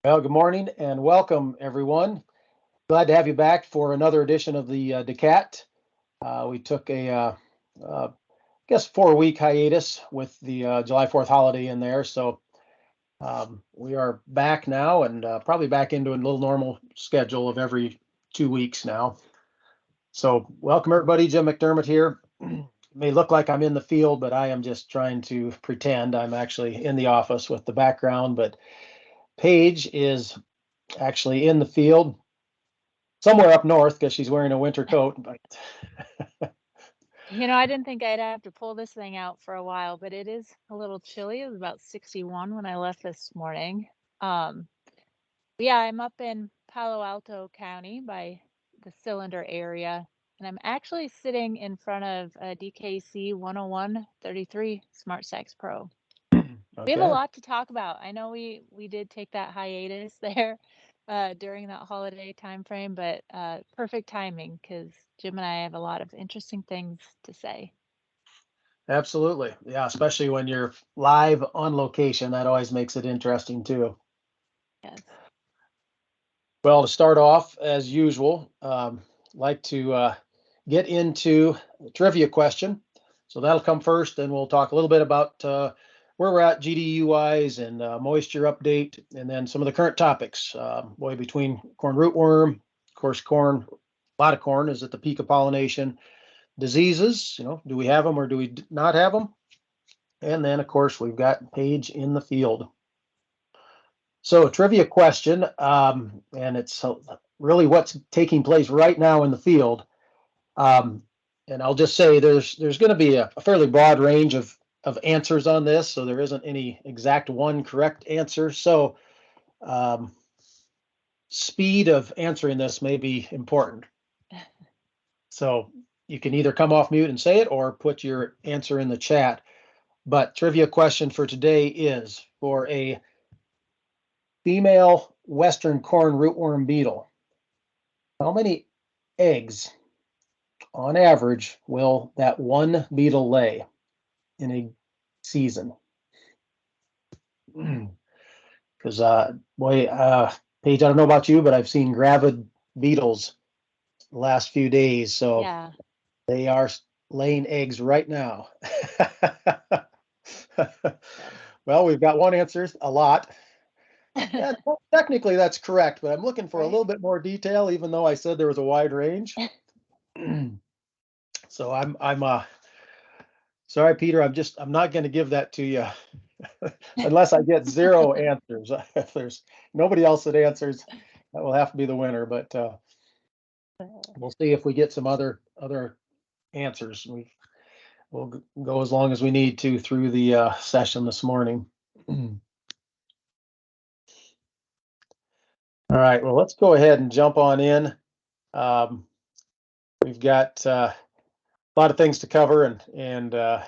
Well, good morning and welcome, everyone. Glad to have you back for another edition of the DACAT. We took I guess, 4-week hiatus with the July 4th holiday in there. So we are back now and probably back into a little normal schedule of every 2 weeks now. So welcome, everybody. Jim McDermott here. It may look like I'm in the field, but I am just trying to pretend I'm actually in the office with the background. But Paige is actually in the field somewhere up north because she's wearing a winter coat. But I didn't think I'd have to pull this thing out for a while, but it is a little chilly. It was about 61 when I left this morning. Um, yeah, I'm up in Palo Alto County by the Cylinder area, and I'm actually sitting in front of a DKC 10133 Smart Sex Pro. We have a okay, lot to talk about. I know we did take that hiatus there during that holiday time frame, but perfect timing because Jim and I have a lot of interesting things to say. absolutely. Yeah, especially when you're live on location, that always makes it interesting too. Yes. Well, to start off, as usual, like to get into the trivia question. So that'll come first, then we'll talk a little bit about where we're at GDU wise and moisture update, and then some of the current topics. Boy, between corn rootworm, of course, corn, a lot of corn is at the peak of pollination. Diseases, do we have them or do we not have them? And then, of course, we've got Paige in the field. So, trivia question, and it's really what's taking place right now in the field. Um, and I'll just say there's going to be a fairly broad range of answers on this, so there isn't any exact one correct answer. So, um, speed of answering this may be important. So, you can either come off mute and say it or put your answer in the chat. But trivia question for today is for a female western corn rootworm beetle, how many eggs on average will that one beetle lay in a season? Because boy, Paige, I don't know about you, but I've seen gravid beetles the last few days, so Yeah. they are laying eggs right now. Yes. Well, we've got one answer, a lot. Yeah, well, technically that's correct, but I'm looking for a Right? little bit more detail, even though I said there was a wide range. So I'm sorry, Peter, I'm not going to give that to you unless I get zero answers. If there's nobody else that answers, that will have to be the winner. But we'll see if we get some other answers. We'll go as long as we need to through the session this morning. All right, well, let's go ahead and jump on in. Um, we've got a lot of things to cover, and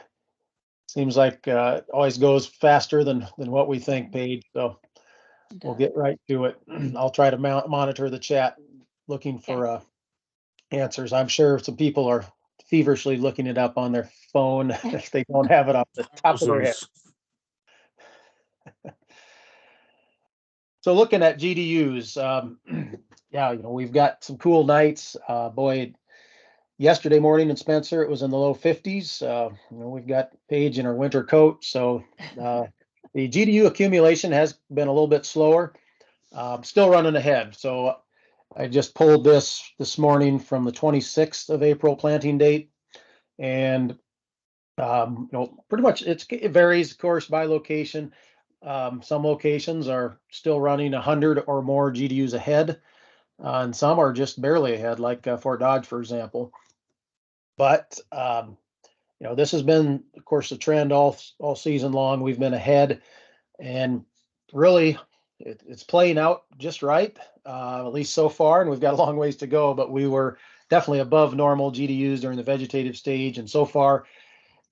seems like always goes faster than what we think, Paige. So It we'll does. get right to it. I'll try to monitor the chat, looking Okay. for answers. I'm sure some people are feverishly looking it up on their phone if they don't have it off the top of their head. Thousands. So looking at GDUs, yeah, we've got some cool nights. Boy, yesterday morning in Spencer, it was in the low 50s. We've got Paige in her winter coat, so uh, the GDU accumulation has been a little bit slower. Still running ahead. So I just pulled this morning from the 26th of April planting date, and pretty much it varies, of course, by location. Some locations are still running 100 or more GDUs ahead, and some are just barely ahead, like Fort Dodge, for example. But this has been, of course, the trend all season long. We've been ahead, and really, it's playing out just right, at least so far. And we've got a long ways to go, but we were definitely above normal GDUs during the vegetative stage, and so far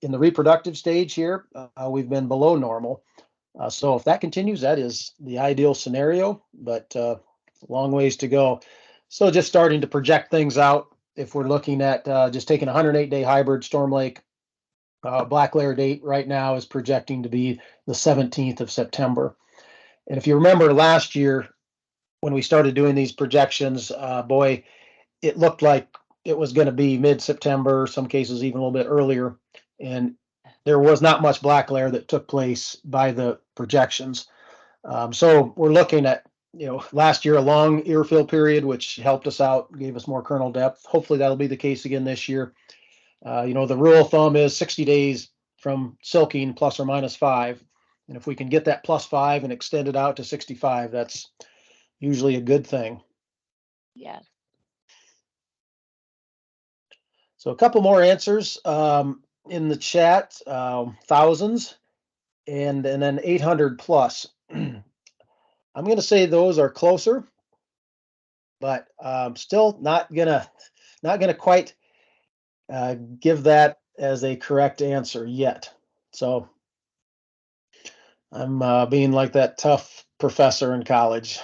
in the reproductive stage here, we've been below normal. So if that continues, that is the ideal scenario, but long ways to go. So just starting to project things out. If we're looking at just taking a 108-day hybrid, Storm Lake black layer date right now is projecting to be the 17th of September. And if you remember last year when we started doing these projections, boy, it looked like it was going to be mid-September, some cases even a little bit earlier. And there was not much black layer that took place by the projections. So we're looking at, last year, a long ear fill period, which helped us out, gave us more kernel depth. Hopefully that'll be the case again this year. The rule of thumb is 60 days from silking plus or minus 5. And if we can get that plus 5 and extend it out to 65, that's usually a good thing. Yeah. So a couple more answers in the chat, thousands and then 800 plus. I'm going to say those are closer, but still not gonna quite give that as a correct answer yet. So I'm being like that tough professor in college.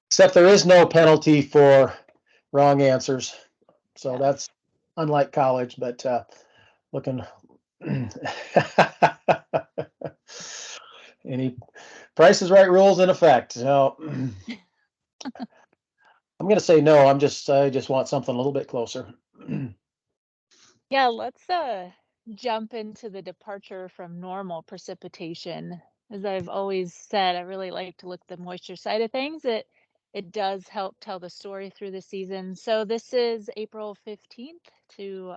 Except there is no penalty for wrong answers. So that's unlike college, but looking any Price is Right rules in effect. So I'm going to say no. I just want something a little bit closer. Yeah, let's jump into the departure from normal precipitation. As I've always said, I really like to look at the moisture side of things. It does help tell the story through the season. So this is April 15th to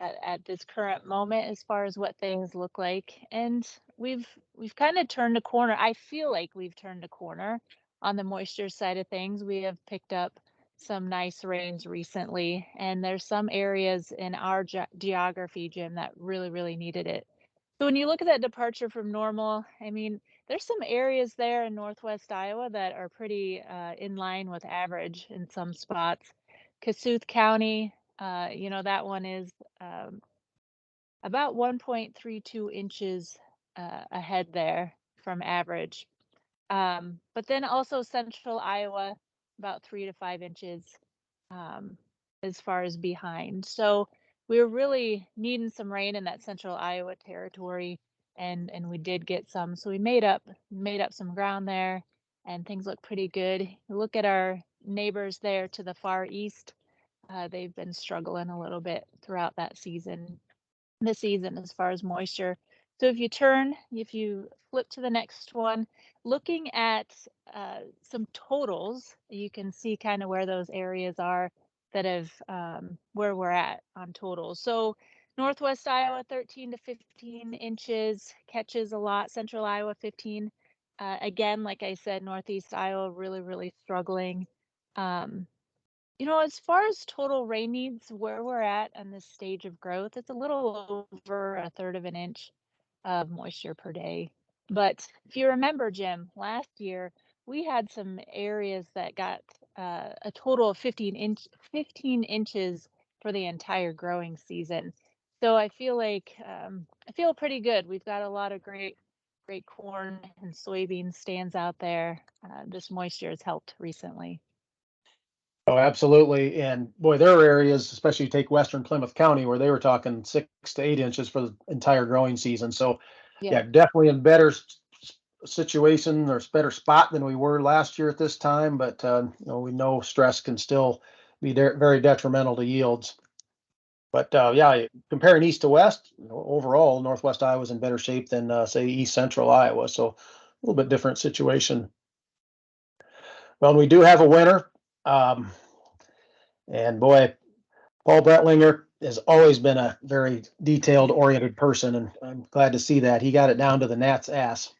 at this current moment as far as what things look like. And we've kind of turned a corner. I feel like we've turned a corner on the moisture side of things. We have picked up some nice rains recently, and there's some areas in our geography, Jim, that really needed it. So when you look at that departure from normal, I mean, there's some areas there in northwest Iowa that are pretty in line with average in some spots. Kasuth County, that one is um, about 1.32 inches ahead there from average. But then also central Iowa, about 3 to 5 inches um, as far as behind. So we were really needing some rain in that central Iowa territory, and we did get some. So we made up some ground there, and things look pretty good. You look at our neighbors there to the far east. They've been struggling a little bit throughout the season as far as moisture. So if you flip to the next one, looking at some totals, you can see kind of where those areas are that have where we're at on totals. So Northwest Iowa, 13 to 15 inches, catches a lot. Central Iowa, 15. Again, like I said, Northeast Iowa really struggling. Um, as far as total rain needs, where we're at on this stage of growth, it's a little over a third of an inch of moisture per day. But if you remember, Jim, last year we had some areas that got a total of 15 inches for the entire growing season. So I feel like I feel pretty good. We've got a lot of great corn and soybean stands out there. This moisture has helped recently. Oh, absolutely. And boy, there are areas, especially you take Western Plymouth County, where they were talking 6 to 8 inches for the entire growing season. So, Yeah. yeah, definitely in better situation or better spot than we were last year at this time. But we know stress can still be very detrimental to yields. But yeah, comparing east to west, overall, Northwest Iowa is in better shape than say East Central Iowa. So a little bit different situation. Well, we do have a winner. And boy, Paul Bretlinger has always been a very detailed oriented person, and I'm glad to see that. He got it down to the gnat's ass.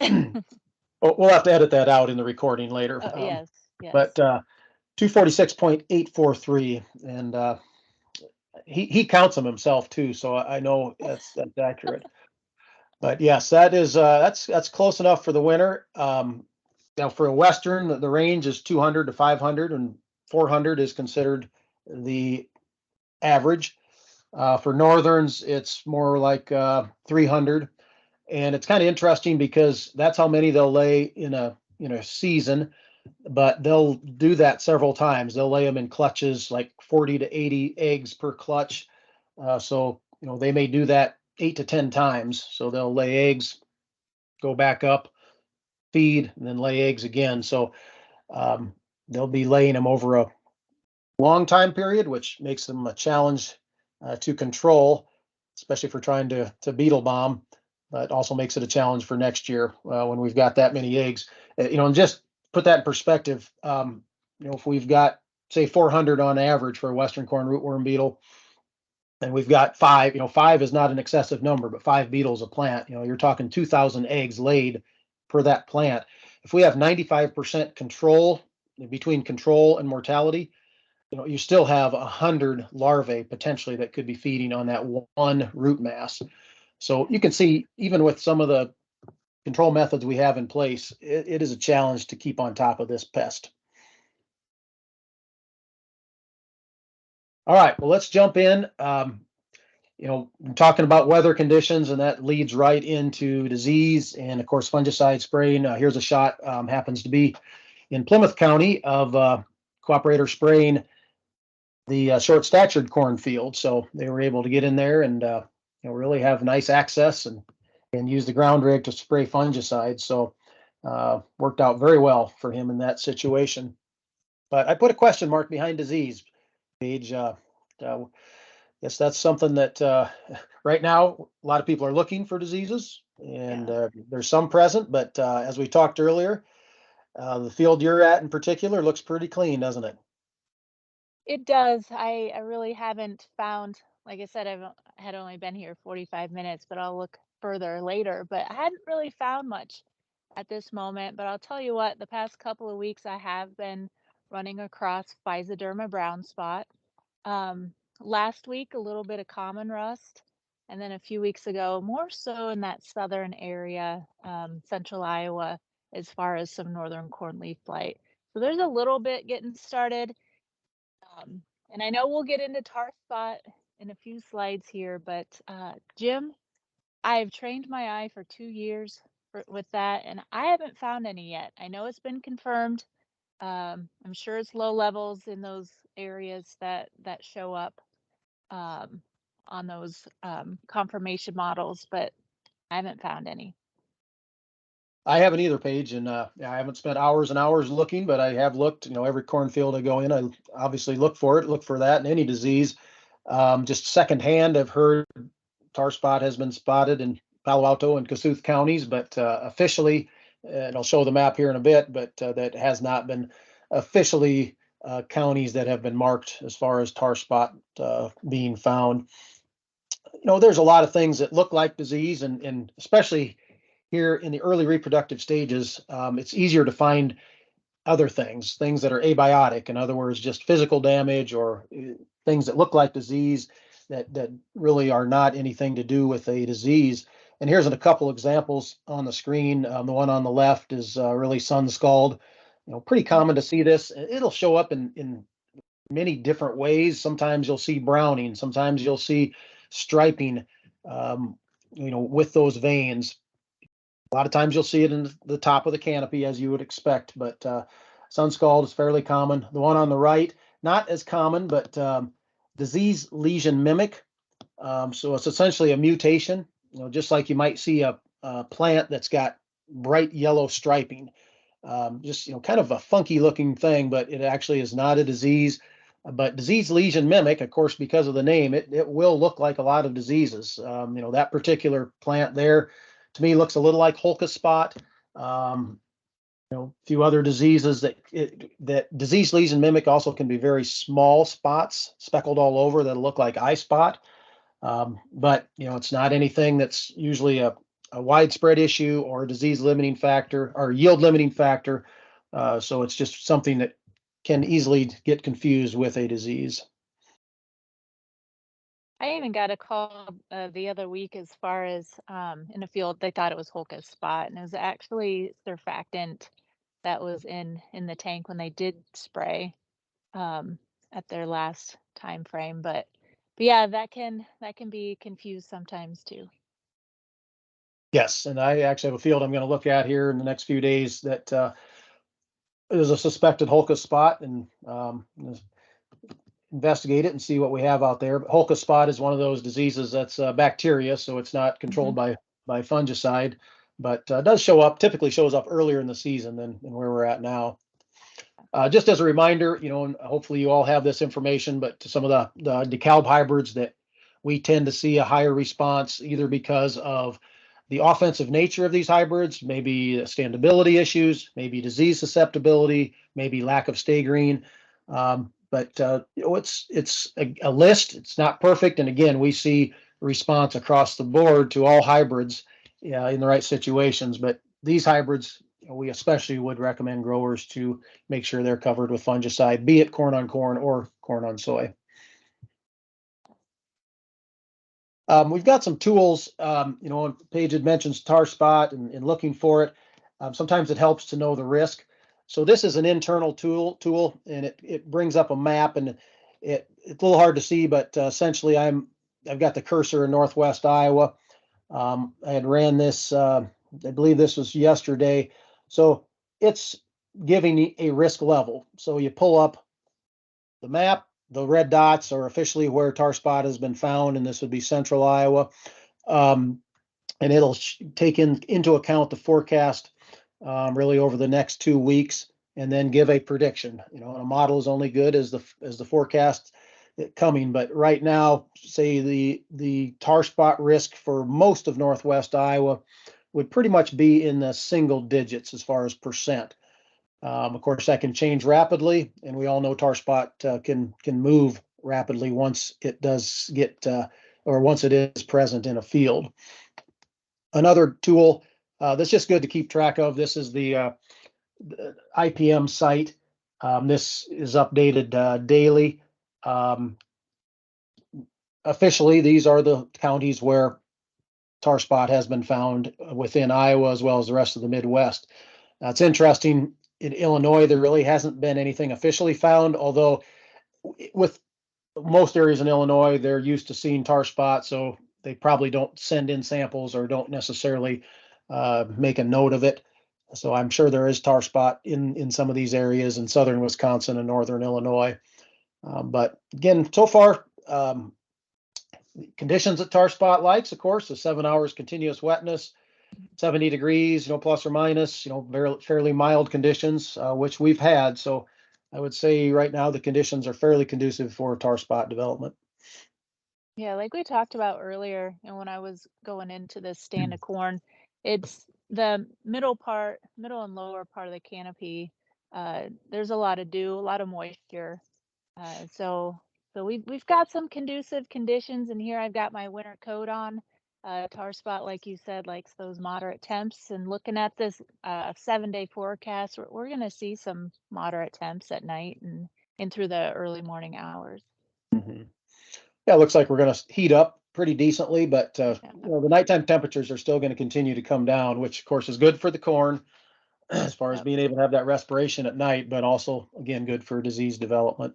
We'll have to edit that out in the recording later. Yes. But 246.843, and he counts them himself too, so I know that's accurate. But yes, that's close enough for the winner. Now for a Western, the range is 200 to 500, and 400 is considered the average. For Northerns, it's more like 300, and it's kind of interesting because that's how many they'll lay in a season, but they'll do that several times. They'll lay them in clutches, like 40 to 80 eggs per clutch. So they may do that 8 to 10 times. So they'll lay eggs, go back up, feed, and then lay eggs again. So they'll be laying them over a long time period, which makes them a challenge to control, especially for trying to beetle bomb, but also makes it a challenge for next year when we've got that many eggs. And just put that in perspective, if we've got, say, 400 on average for a Western corn rootworm beetle, and we've got 5, 5 is not an excessive number, but 5 beetles a plant, you're talking 2,000 eggs laid per that plant. If we have 95% control between control and mortality, you still have 100 larvae potentially that could be feeding on that one root mass. So you can see, even with some of the control methods we have in place, it is a challenge to keep on top of this pest. All right, well, let's jump in. I'm talking about weather conditions, and that leads right into disease and, of course, fungicide spraying. Here's a shot, happens to be in Plymouth County, of cooperator spraying the short-statured cornfield. So they were able to get in there and really have nice access and use the ground rig to spray fungicide. So worked out very well for him in that situation. But I put a question mark behind disease, Paige. Guess that's something that right now a lot of people are looking for diseases, and there's some present. But as we talked earlier, the field you're at in particular looks pretty clean, doesn't it? It does. I really haven't found, like I said, had only been here 45 minutes, but I'll look further later. But I hadn't really found much at this moment. But I'll tell you what, the past couple of weeks I have been running across Physoderma brown spot. Last week, a little bit of common rust. And then a few weeks ago, more so in that southern area, central Iowa, as far as some northern cornleaf blight. So there's a little bit getting started. And I know we'll get into tar spot in a few slides here, but Jim, I've trained my eye for 2 years with that, and I haven't found any yet. I know it's been confirmed. I'm sure it's low levels in those areas that show up on those confirmation models, but I haven't found any. I haven't either, Paige, and I haven't spent hours and hours looking, but I have looked. Every cornfield I go in, I obviously look for that and any disease. Just secondhand, I've heard tar spot has been spotted in Palo Alto and Kossuth counties, but officially, and I'll show the map here in a bit, but that has not been officially counties that have been marked as far as tar spot being found. There's a lot of things that look like disease, and especially here in the early reproductive stages, it's easier to find other things that are abiotic. In other words, just physical damage or things that look like disease that really are not anything to do with a disease. And here's a couple examples on the screen. The one on the left is really sun scald. Pretty common to see this. It'll show up in many different ways. Sometimes you'll see browning. Sometimes you'll see striping, with those veins. A lot of times you'll see it in the top of the canopy, as you would expect, but sun scald is fairly common. The one on the right, not as common, but disease lesion mimic. So it's essentially a mutation, just like you might see a plant that's got bright yellow striping. Just kind of a funky looking thing, but it actually is not a disease. But disease lesion mimic, of course, because of the name, it will look like a lot of diseases. That particular plant there, to me, looks a little like Holcus spot. A few other diseases that disease lesion mimic also can be very small spots speckled all over that look like eye spot. But it's not anything that's usually a widespread issue or a disease limiting factor or yield limiting factor. So it's just something that can easily get confused with a disease. I even got a call the other week as far as in a field they thought it was Holcus spot, and it was actually surfactant that was in the tank when they did spray at their last time frame. But yeah, that can be confused sometimes too. Yes, and I actually have a field I'm going to look at here in the next few days that is a suspected Holcus spot, and investigate it and see what we have out there. But Holcus spot is one of those diseases that's bacteria, so it's not controlled by fungicide, but does show up, typically shows up earlier in the season than where we're at now. Just as a reminder, and hopefully you all have this information, but to some of the DEKALB hybrids that we tend to see a higher response, either because of the offensive nature of these hybrids, maybe standability issues, maybe disease susceptibility, maybe lack of stay green. But it's a list. It's not perfect. And again, we see response across the board to all hybrids in the right situations. But these hybrids, we especially would recommend growers to make sure they're covered with fungicide, be it corn on corn or corn on soy. We've got some tools, Paige had mentions tar spot and looking for it. Sometimes it helps to know the risk. So this is an internal tool, and it brings up a map, and it's a little hard to see, but essentially I've got the cursor in Northwest Iowa. I had ran this, I believe this was yesterday. So it's giving a risk level. So you pull up the map, the red dots are officially where tar spot has been found, and this would be central Iowa. And it'll take into account the forecast really over the next 2 weeks, and then give a prediction. And a model is only good as the forecast coming. But right now, say the tar spot risk for most of Northwest Iowa would pretty much be in the single digits as far as percent. Of course, that can change rapidly, and we all know tar spot can move rapidly once it does get or once it is present in a field. Another tool that's just good to keep track of. This is the IPM site. This is updated daily. Officially, these are the counties where tar spot has been found within Iowa as well as the rest of the Midwest. It's interesting. In Illinois, there really hasn't been anything officially found, although with most areas in Illinois, they're used to seeing tar spot, so they probably don't send in samples or don't necessarily make a note of it. So I'm sure there is tar spot in some of these areas in southern Wisconsin and northern Illinois. But again, so far, conditions that tar spot likes, of course, is 7 hours continuous wetness, 70 degrees, plus or minus, fairly mild conditions, which we've had. So I would say right now the conditions are fairly conducive for tar spot development. Yeah, like we talked about earlier, and when I was going into this stand of corn, it's the middle and lower part of the canopy. There's a lot of dew, a lot of moisture. So we've got some conducive conditions, and here I've got my winter coat on. Tar spot, like you said, likes those moderate temps. And looking at this 7-day forecast, we're going to see some moderate temps at night and through the early morning hours. Mm-hmm. Yeah, it looks like we're going to heat up pretty decently, but the nighttime temperatures are still going to continue to come down, which of course is good for the corn as far as being able to have that respiration at night, but also again good for disease development.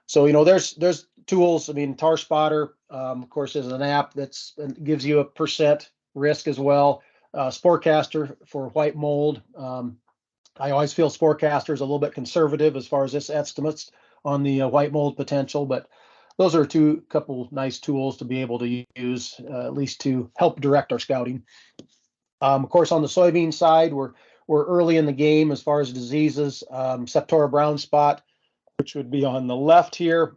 So there's tools. I mean, Tar Spotter, of course, is an app that gives you a percent risk as well. Sporecaster for white mold. I always feel Sporecaster is a little bit conservative as far as its estimates on the white mold potential, but those are couple nice tools to be able to use, at least to help direct our scouting. Of course, on the soybean side, we're early in the game as far as diseases. Septora brown spot, which would be on the left here,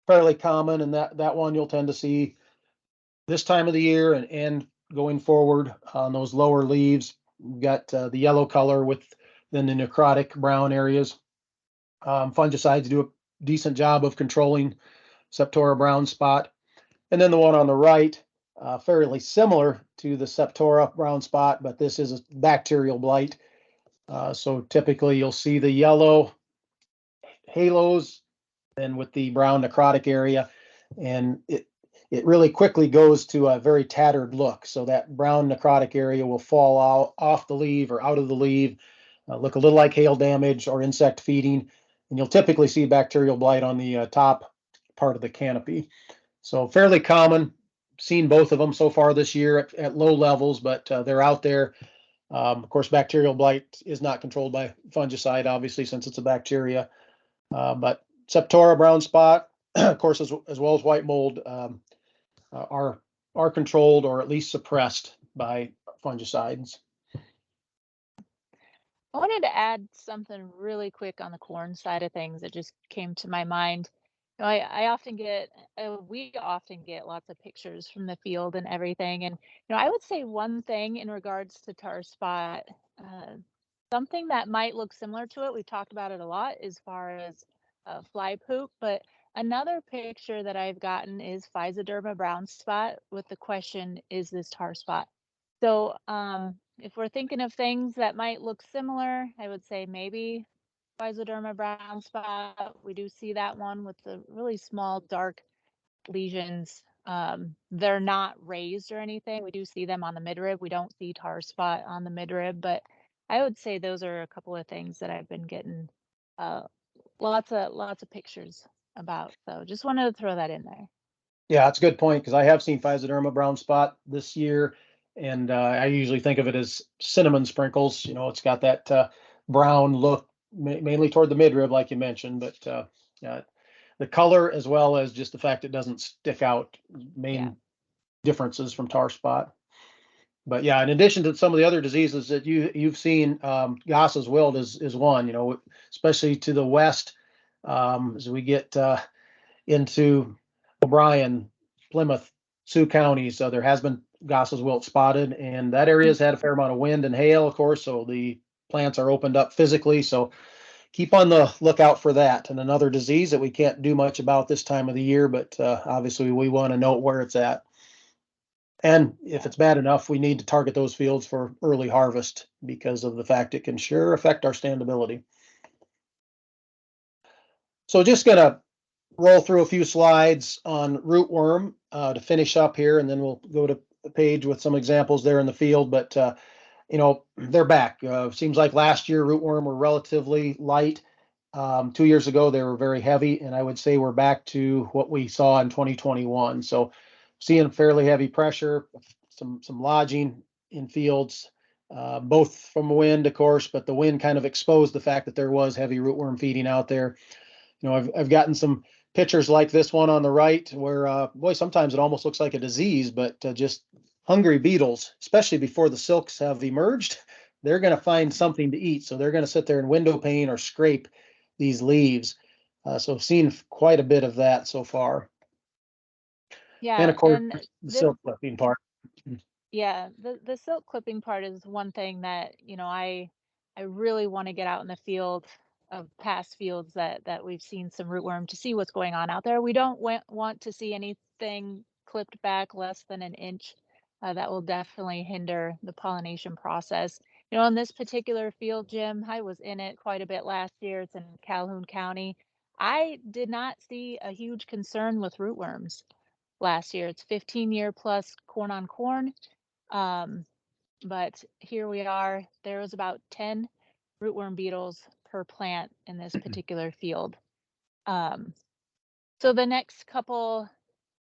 fairly common, and that one you'll tend to see this time of the year and going forward on those lower leaves. We've got the yellow color with then the necrotic brown areas. Fungicides do a decent job of controlling Septora brown spot. And then the one on the right, fairly similar to the Septora brown spot, but this is a bacterial blight. So typically you'll see the yellow halos and with the brown necrotic area, and it really quickly goes to a very tattered look. So that brown necrotic area will fall off the leaf or out of the leaf, look a little like hail damage or insect feeding, and you'll typically see bacterial blight on the top part of the canopy. So fairly common. Seen both of them so far this year at low levels, but they're out there. Of course, bacterial blight is not controlled by fungicide, obviously, since it's a bacteria. But Septora brown spot, of course, as well as white mold, are controlled or at least suppressed by fungicides. I wanted to add something really quick on the corn side of things that just came to my mind. I often get, we often get lots of pictures from the field and everything. And, I would say one thing in regards to tar spot, uh, something that might look similar to it, we've talked about it a lot as far as fly poop, but another picture that I've gotten is Physoderma brown spot with the question, is this tar spot? So, if we're thinking of things that might look similar, I would say maybe Physoderma brown spot. We do see that one with the really small dark lesions. They're not raised or anything. We do see them on the midrib. We don't see tar spot on the midrib, but I would say those are a couple of things that I've been getting uh, lots of pictures about. So just wanted to throw that in there. Yeah, that's a good point because I have seen Physoderma brown spot this year, and I usually think of it as cinnamon sprinkles. It's got that brown look, mainly toward the midrib, like you mentioned, but yeah, the color as well as just the fact it doesn't stick out, main Yeah. differences from tar spot. But yeah, in addition to some of the other diseases that you've seen, Gossa's wilt is one. Especially to the west, as we get into O'Brien, Plymouth, Sioux counties. So there has been Gossa's wilt spotted, and that area has had a fair amount of wind and hail, of course. So the plants are opened up physically. So keep on the lookout for that. And another disease that we can't do much about this time of the year, but obviously we want to note where it's at. And if it's bad enough, we need to target those fields for early harvest because of the fact it can sure affect our standability. So just gonna roll through a few slides on rootworm to finish up here, and then we'll go to the page with some examples there in the field. But they're back. Seems like last year rootworm were relatively light. 2 years ago they were very heavy, and I would say we're back to what we saw in 2021. So seeing fairly heavy pressure, some lodging in fields, both from wind, of course, but the wind kind of exposed the fact that there was heavy rootworm feeding out there. I've gotten some pictures like this one on the right where, boy, sometimes it almost looks like a disease, but just hungry beetles, especially before the silks have emerged, they're going to find something to eat. So they're going to sit there and window pane or scrape these leaves. So I've seen quite a bit of that so far. And Yeah, of course, and the this silk clipping part. Yeah, the silk clipping part is one thing that, I really want to get out in the field of past fields that we've seen some rootworm to see what's going on out there. We don't want to see anything clipped back less than an inch. That will definitely hinder the pollination process. In this particular field, Jim, I was in it quite a bit last year. It's in Calhoun County. I did not see a huge concern with rootworms last year. It's 15-year plus corn on corn. Um, but here we are. There was about 10 rootworm beetles per plant in this particular field. Um, so the next couple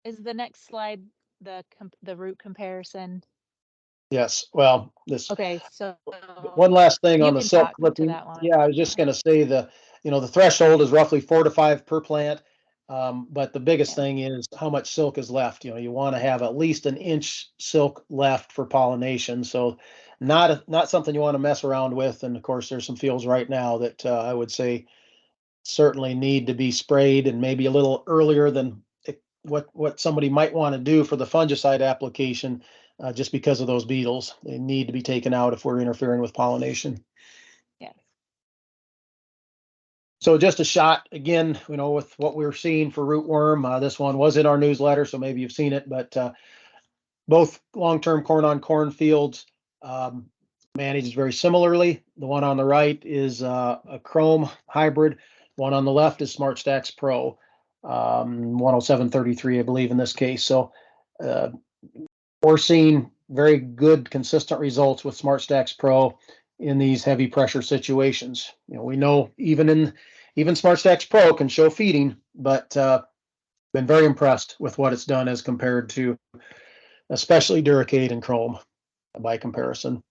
is the next slide, the root comparison. Yes. Well, this Okay, so one last thing you on the can silk talk to clipping. that one. Yeah, I was just going to say the threshold is roughly 4 to 5 per plant. But the biggest Yeah. thing is how much silk is left. You want to have at least an inch silk left for pollination. So not something you want to mess around with. And of course, there's some fields right now that I would say certainly need to be sprayed and maybe a little earlier than what somebody might want to do for the fungicide application, just because of those beetles. They need to be taken out if we're interfering with pollination. Yes. So just a shot again, with what we're seeing for rootworm. This one was in our newsletter, so maybe you've seen it, but both long-term corn on corn fields managed very similarly. The one on the right is a Chrome hybrid. One on the left is Smart Stacks Pro, 10733, I believe in this case. So uh, we're seeing very good, consistent results with Smart Stacks Pro in these heavy pressure situations. We know even Smart Stacks Pro can show feeding, but been very impressed with what it's done as compared to especially DACAT and Chrome by comparison.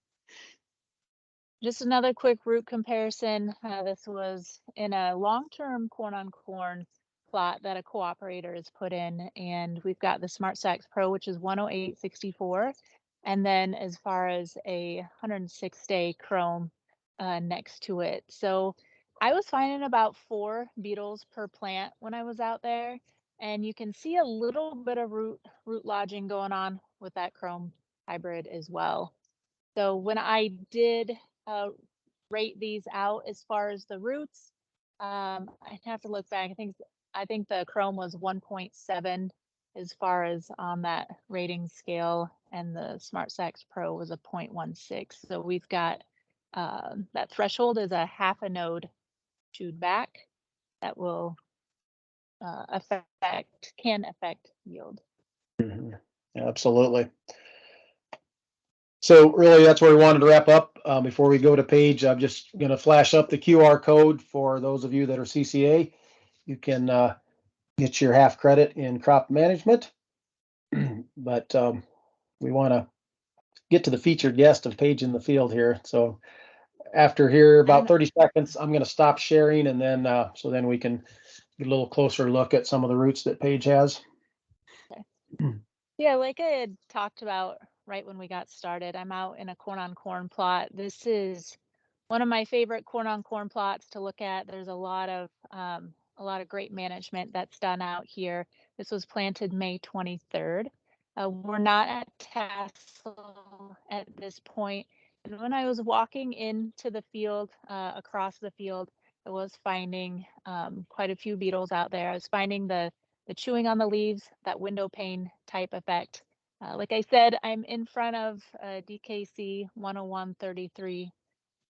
Just another quick root comparison. This was in a long-term corn on corn plot that a cooperator has put in, and we've got the Smart Stacks Pro, which is 108.64, and then as far as a 106-day Chrome next to it. So I was finding about 4 beetles per plant when I was out there, and you can see a little bit of root lodging going on with that Chrome hybrid as well. So when I did uh, rate these out as far as the roots, I'd have to look back. I think the Chrome was 1.7 as far as on that rating scale, and the Smart Stacks Pro was a 0.16. So we've got that threshold is a half a node chewed back that will can affect yield. Mhm. Absolutely. So really, that's where we wanted to wrap up. Before we go to page, I'm just going to flash up the QR code for those of you that are CCA. You can get your half credit in crop management. But we want to get to the featured guest of Page in the Field here. So after here, about 30 seconds, I'm going to stop sharing, and then so then we can get a little closer look at some of the roots that Page has. Okay. Yeah, like I had talked about right when we got started, I'm out in a corn on corn plot. This is one of my favorite corn on corn plots to look at. There's a lot of great management that's done out here. This was planted May 23rd. We're not at tassel at this point. And when I was walking into the field, across the field, I was finding quite a few beetles out there. I was finding the chewing on the leaves, that window pane type effect. Like I said, I'm in front of DKC 10133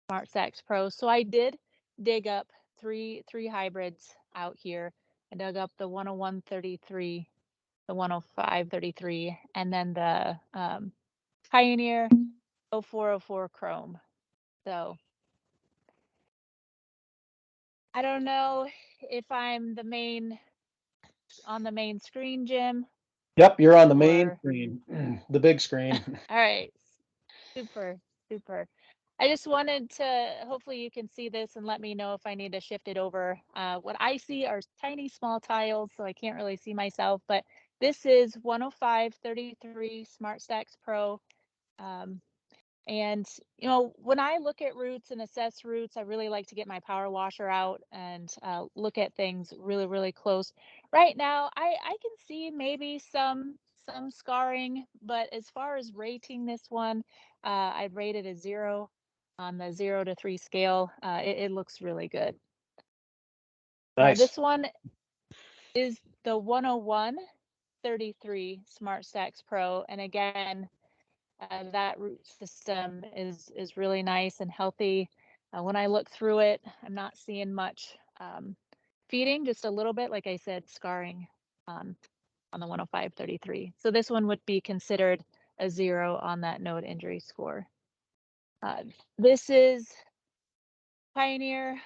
Smart Stacks Pro. So I did dig up three hybrids out here. I dug up the 10133, the 10533, and then the Pioneer 0404 Chrome. So I don't know if I'm on the main screen, Jim. Yep, you're on the main Or screen, the big screen. all right. Super, super. I just wanted to, hopefully you can see this and let me know if I need to shift it over. What I see are tiny small tiles, so I can't really see myself, but this is 10533 Smart Stacks Pro. Um, and, when I look at roots and assess roots, I really like to get my power washer out and look at things really, really close. Right now, I can see maybe some scarring, but as far as rating this one, I'd rate it a 0 on the 0 to 3 scale. It looks really good. Nice. This one is the 10133 Smart Stacks Pro, and again, that root system is really nice and healthy. When I look through it, I'm not seeing much feeding, just a little bit, like I said, scarring on the 10533. So this one would be considered a 0 on that node injury score. This is Pioneer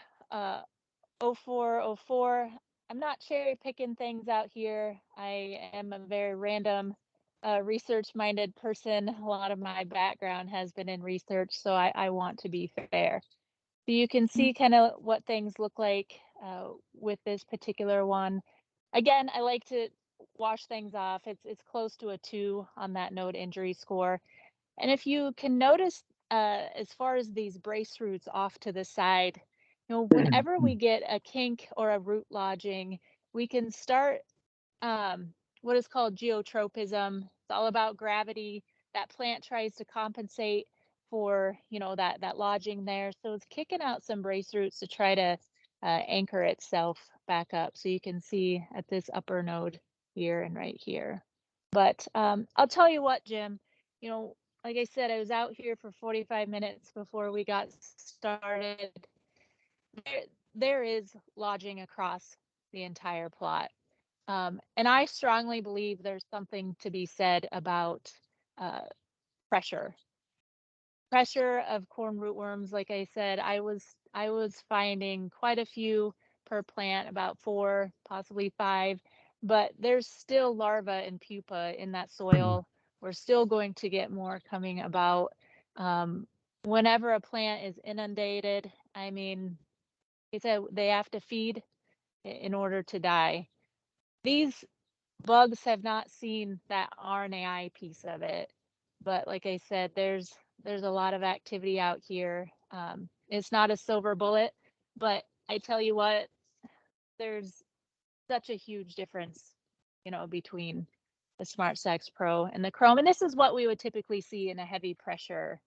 0404. I'm not cherry picking things out here. I am a very random research minded person. A lot of my background has been in research, so I want to be fair. So you can see kind of what things look like with this particular one. Again, I like to wash things off. It's close to a 2 on that node injury score. And if you can notice, as far as these brace roots off to the side, whenever we get a kink or a root lodging, we can start what is called geotropism. It's all about gravity. That plant tries to compensate for, that lodging there. So it's kicking out some brace roots to try to anchor itself back up. So you can see at this upper node here and right here. But I'll tell you what, Jim, like I said, I was out here for 45 minutes before we got started. There is lodging across the entire plot. And I strongly believe there's something to be said about uh, pressure. Pressure of corn rootworms, like I said, I was finding quite a few per plant, about 4, possibly 5, but there's still larvae and pupa in that soil. We're still going to get more coming about. whenever a plant is inundated, I mean, it's they have to feed in order to die. These bugs have not seen that RNAi piece of it, but like I said, there's a lot of activity out here. It's not a silver bullet, but I tell you what, there's such a huge difference, between the Smart Stacks Pro and the Chrome. And this is what we would typically see in a heavy pressure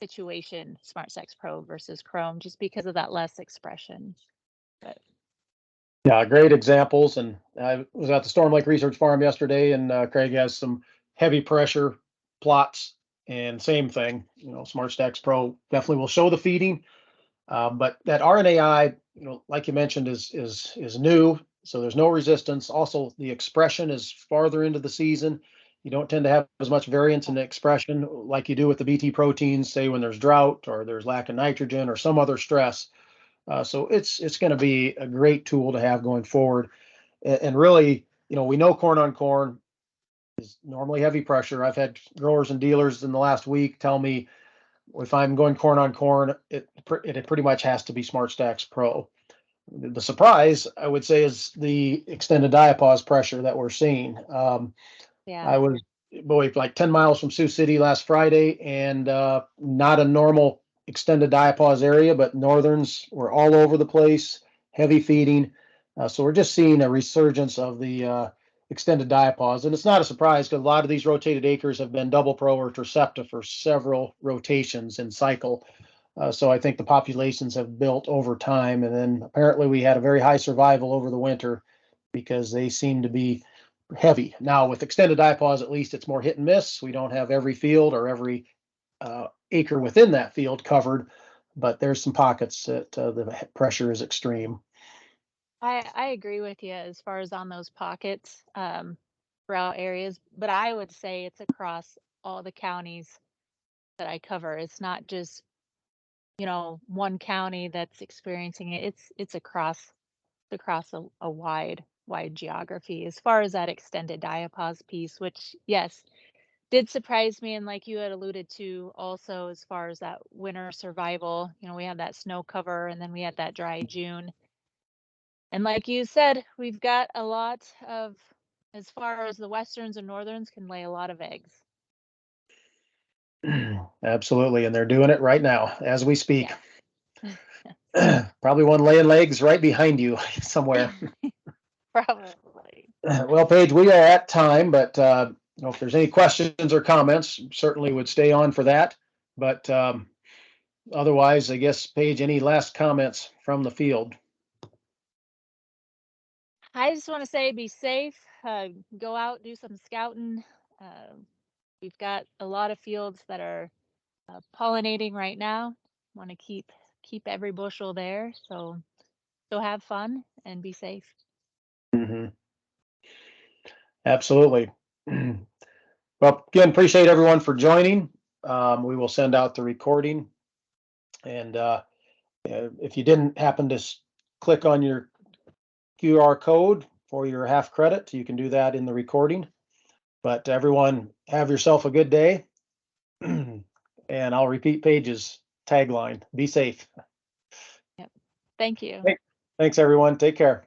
situation, Smart Stacks Pro versus Chrome, just because of that less expression. But Yeah, great examples. And I was at the Storm Lake Research Farm yesterday, and Craig has some heavy pressure plots, and same thing. Smart Stacks Pro definitely will show the feeding, but that RNAi, like you mentioned, is new, so there's no resistance. Also, the expression is farther into the season. You don't tend to have as much variance in the expression like you do with the BT proteins, say when there's drought or there's lack of nitrogen or some other stress. So it's going to be a great tool to have going forward. And really, we know corn on corn is normally heavy pressure. I've had growers and dealers in the last week tell me if I'm going corn on corn, it pretty much has to be Smart Stacks Pro. The surprise, I would say, is the extended diapause pressure that we're seeing. yeah, I was, like 10 miles from Sioux City last Friday, and not a normal extended diapause area, but northerns were all over the place, heavy feeding. So we're just seeing a resurgence of the extended diapause. And it's not a surprise because a lot of these rotated acres have been double pro or Intercepta for several rotations in cycle. So I think the populations have built over time. And then apparently we had a very high survival over the winter because they seem to be heavy. Now with extended diapause, at least it's more hit and miss. We don't have every field or every acre within that field covered, but there's some pockets that the pressure is extreme. I agree with you as far as on those pockets, throughout areas, but I would say it's across all the counties that I cover. It's not just, one county that's experiencing it. It's across a wide geography as far as that extended diapause piece, which yes, did surprise me. And like you had alluded to also, as far as that winter survival, we had that snow cover and then we had that dry June. And like you said, we've got a lot of, as far as the westerns and northerns can lay a lot of eggs. Absolutely. And they're doing it right now as we speak. Yeah. Probably one laying legs right behind you somewhere. Probably. Well, Paige, we are at time, but if there's any questions or comments, certainly would stay on for that. But otherwise, I guess, Paige, any last comments from the field? I just want to say be safe, go out, do some scouting. Uh, we've got a lot of fields that are pollinating right now. Want to keep every bushel there. So have fun and be safe. Mm-hmm. Absolutely. Well, again, appreciate everyone for joining. We will send out the recording. And if you didn't happen to click on your QR code for your half credit, you can do that in the recording. But everyone, have yourself a good day. And I'll repeat Paige's tagline: be safe. Yep. Thank you. Thanks, everyone. Take care.